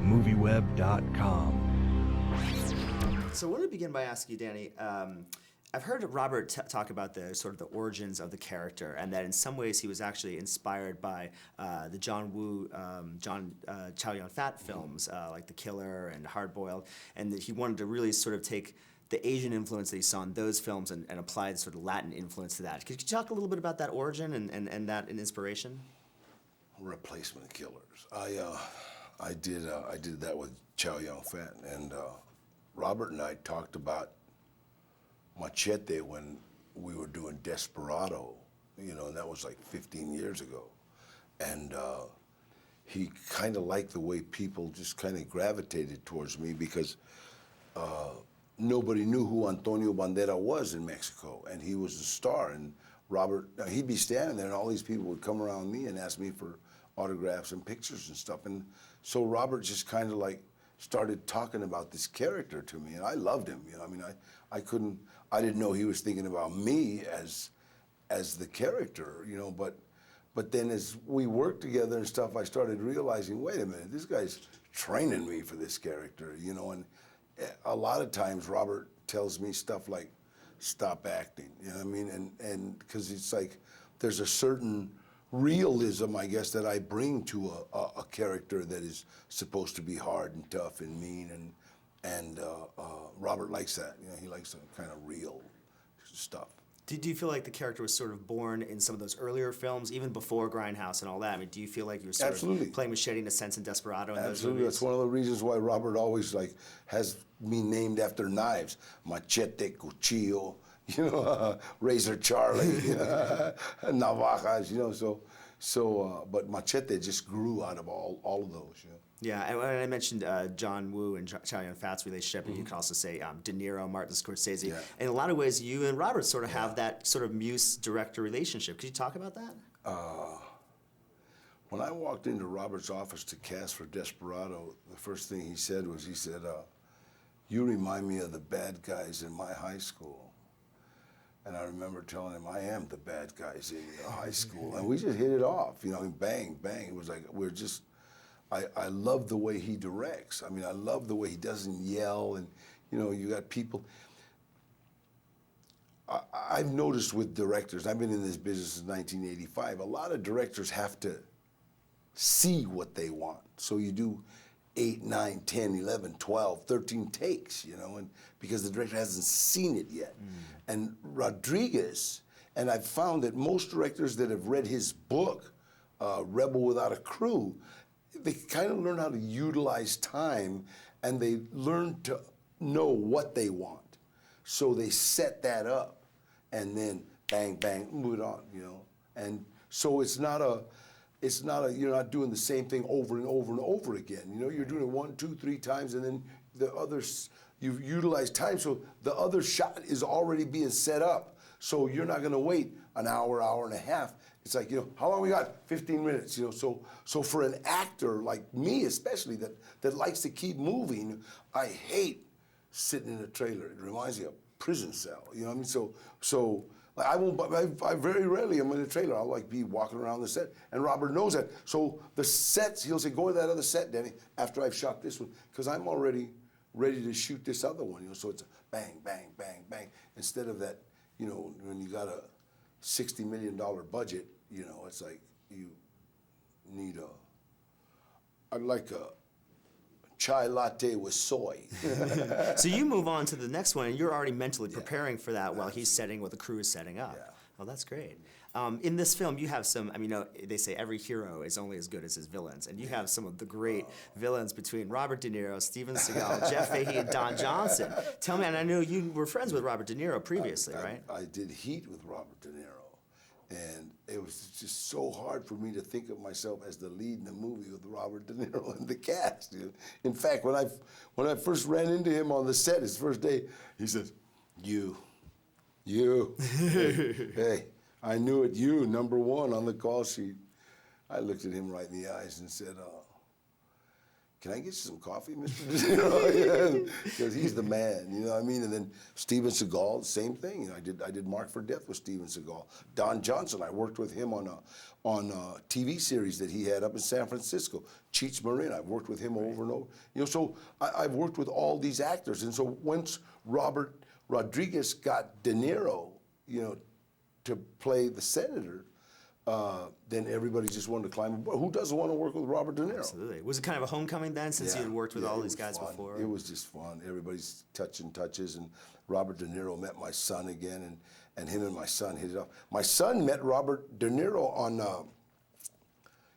MovieWeb.com. So I want to begin by asking you, Danny, I've heard Robert talk about the sort of the origins of the character, and that in some ways he was actually inspired by the John Woo, Chow Yun-fat films, like The Killer and Hard Boiled, and that he wanted to really sort of take the Asian influence that he saw in those films and apply the sort of Latin influence to that. Could you talk a little bit about that origin and that inspiration? Replacement killers. I did that with Chow Yun-fat, and Robert and I talked about Machete when we were doing Desperado, you know, and that was like 15 years ago. And he kind of liked the way people just kind of gravitated towards me because nobody knew who Antonio Banderas was in Mexico, and he was a star. And Robert, he'd be standing there, and all these people would come around me and ask me for autographs and pictures and stuff. And so Robert just kind of like started talking about this character to me, and I loved him. You know, I mean, I didn't know he was thinking about me as the character, you know, but then as we worked together and stuff, I started realizing, wait a minute, this guy's training me for this character, you know, and a lot of times Robert tells me stuff like, stop acting, you know what I mean? And because it's like, there's a certain realism, I guess, that I bring to a character that is supposed to be hard and tough and mean, and Robert likes that. You know, he likes the kind of real stuff. Do you feel like the character was sort of born in some of those earlier films, even before Grindhouse and all that? I mean, do you feel like you were sort of playing Machete in a sense in Desperado? And Absolutely, that's one of the reasons why Robert always like has me named after knives. Machete, cuchillo, you know, Razor Charlie, navajas, you know. So, but Machete just grew out of all of those, you know. Yeah, and when I mentioned John Woo and Chow Yun-fat's relationship, and you could also say De Niro, Martin Scorsese. Yeah. In a lot of ways, you and Robert sort of have that sort of muse-director relationship. Could you talk about that? When I walked into Robert's office to cast for Desperado, the first thing he said, you remind me of the bad guys in my high school. And I remember telling him, I am the bad guys in high school. And we just hit it off, you know, I mean, bang, bang. It was like, I love the way he directs. I mean, I love the way he doesn't yell, and, you know, you got people. I've noticed with directors, I've been in this business since 1985, a lot of directors have to see what they want. So you do 8, 9, 10, 11, 12, 13 takes, you know, and because the director hasn't seen it yet. And Rodriguez, and I've found that most directors that have read his book, Rebel Without a Crew, they kind of learn how to utilize time, and they learn to know what they want. So they set that up, and then bang, bang, move it on, you know. And so it's not you're not doing the same thing over and over and over again. You know, you're doing it 1, 2, 3 times, and then the others, you've utilized time, so the other shot is already being set up. So you're not gonna wait an hour, hour and a half. It's like, you know, how long we got? 15 minutes, you know. So for an actor like me, especially, that likes to keep moving, I hate sitting in a trailer. It reminds me of a prison cell, you know what I mean? So like I very rarely am in a trailer. I'll like be walking around the set, and Robert knows that. So the sets, he'll say, go to that other set, Danny, after I've shot this one, because I'm already ready to shoot this other one, you know. So it's a bang, bang, bang, bang, instead of that, you know, when you got a $60 million budget, you know, it's like you need I'd like a chai latte with soy. So you move on to the next one, and you're already mentally preparing for that while he's setting what the crew is setting up. Yeah. Well, that's great. In this film, you have some, I mean, you know, they say every hero is only as good as his villains, and you have some of the great villains between Robert De Niro, Steven Seagal, Jeff Fahey, and Don Johnson. Tell me, and I know you were friends with Robert De Niro previously, right? I did Heat with Robert De Niro. And it was just so hard for me to think of myself as the lead in the movie with Robert De Niro and the cast. You know? In fact, when I first ran into him on the set his first day, he says, you, hey, I knew it, you, #1 on the call sheet. I looked at him right in the eyes and said, can I get you some coffee, Mr. De Niro? Because he's the man, you know what I mean? And then Steven Seagal, same thing. You know, I did Mark for Death with Steven Seagal. Don Johnson, I worked with him on a TV series that he had up in San Francisco. Cheech Marin, I've worked with him over and over. You know, so I've worked with all these actors. And so once Robert Rodriguez got De Niro, you know, to play the senator, then everybody just wanted to climb aboard. Who doesn't want to work with Robert De Niro? Absolutely. Was it kind of a homecoming then, since you had worked with all these guys fun. before? It was just fun. Everybody's touching touches, and Robert De Niro met my son again, and him and my son hit it off. My son met Robert De Niro on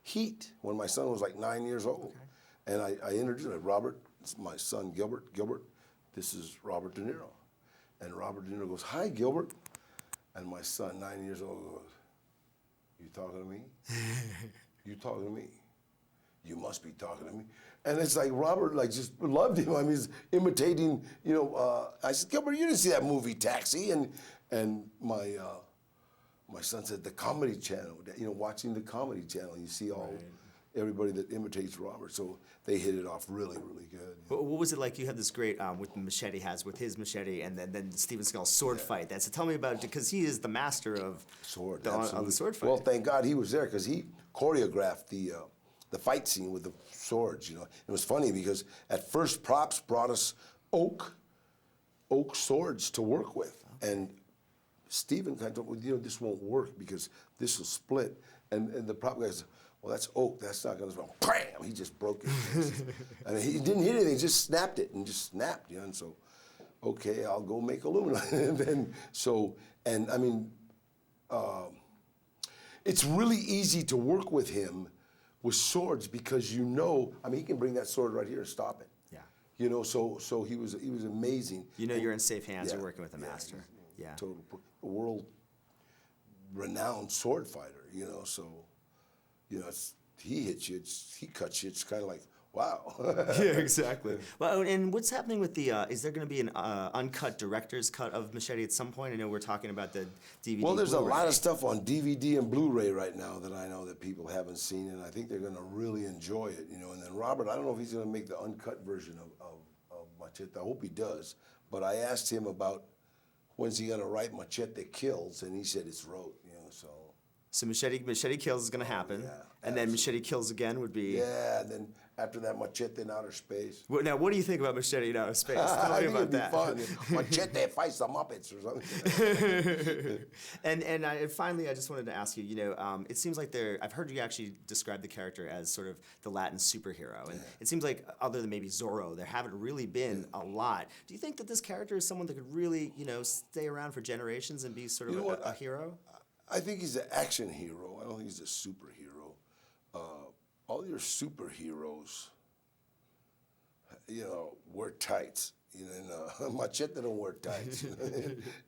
Heat when my son was like 9 years old. Okay. And I introduced him, Robert, it's my son Gilbert. Gilbert, this is Robert De Niro. And Robert De Niro goes, hi, Gilbert. And my son, 9 years old, goes, you talking to me? You talking to me? You must be talking to me. And it's like Robert just loved him. I mean, he's imitating, you know, I said, Gilbert, you didn't see that movie Taxi? And my son said, the Comedy Channel, you know, watching the Comedy Channel, you see everybody that imitates Robert. So they hit it off really, really good. What was it like? You had this great, with Machete has, with his Machete, and then Steven Seagal's sword fight. So tell me about it, because he is the master of the sword fight. Well, thank God he was there, because he choreographed the fight scene with the swords, you know. It was funny, because at first Props brought us oak swords to work with. Okay. And Steven kind of thought, well, you know, this won't work because this will split. And the prop guy said, well, that's oak. That's not going to split. Bam! He just broke it. I mean, he didn't hit anything. He just snapped it and just snapped, you know. And so, okay, I'll go make aluminum. And then, and I mean, it's really easy to work with him with swords, because you know, I mean, he can bring that sword right here and stop it. Yeah. You know, so he was amazing. You know, you're in safe hands. You're working with a master. Yeah. Total world-renowned sword fighter. You know, so you know, he hits you, he cuts you. It's kind of like, wow. Yeah, exactly. Well, and what's happening with the? Is there going to be an uncut director's cut of Machete at some point? I know we're talking about the DVD. Well, there's Blu-ray. a lot of stuff on DVD and Blu-ray right now that I know that people haven't seen, and I think they're going to really enjoy it. You know, and then Robert, I don't know if he's going to make the uncut version of Machete. I hope he does. But I asked him about when's he going to write Machete Kills, and he said it's wrote. You know, so. So Machete Kills is going to happen, and then Machete Kills Again would be. Yeah, and then after that, Machete in Outer Space. Well, now, what do you think about Machete in Outer Space? Tell me about that. Fun. Machete fights the Muppets or something. And finally, I just wanted to ask you. You know, it seems like I've heard you actually describe the character as sort of the Latin superhero, and it seems like other than maybe Zorro, there haven't really been a lot. Do you think that this character is someone that could really, you know, stay around for generations and be sort of a hero? I think he's an action hero. I don't think he's a superhero. All your superheroes, you know, wear tights. You know, Machete don't wear tights. You know?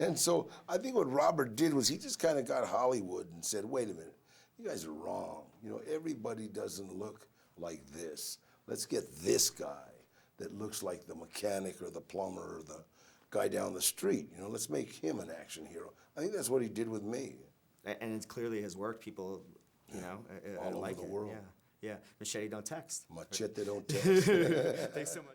And so I think what Robert did was he just kind of got Hollywood and said, wait a minute, you guys are wrong. You know, everybody doesn't look like this. Let's get this guy that looks like the mechanic or the plumber or the guy down the street. You know, let's make him an action hero. I think that's what he did with me. And it clearly has worked. People, you know, all over like the it. world. Yeah. Machete don't text. Machete don't text. Thanks so much.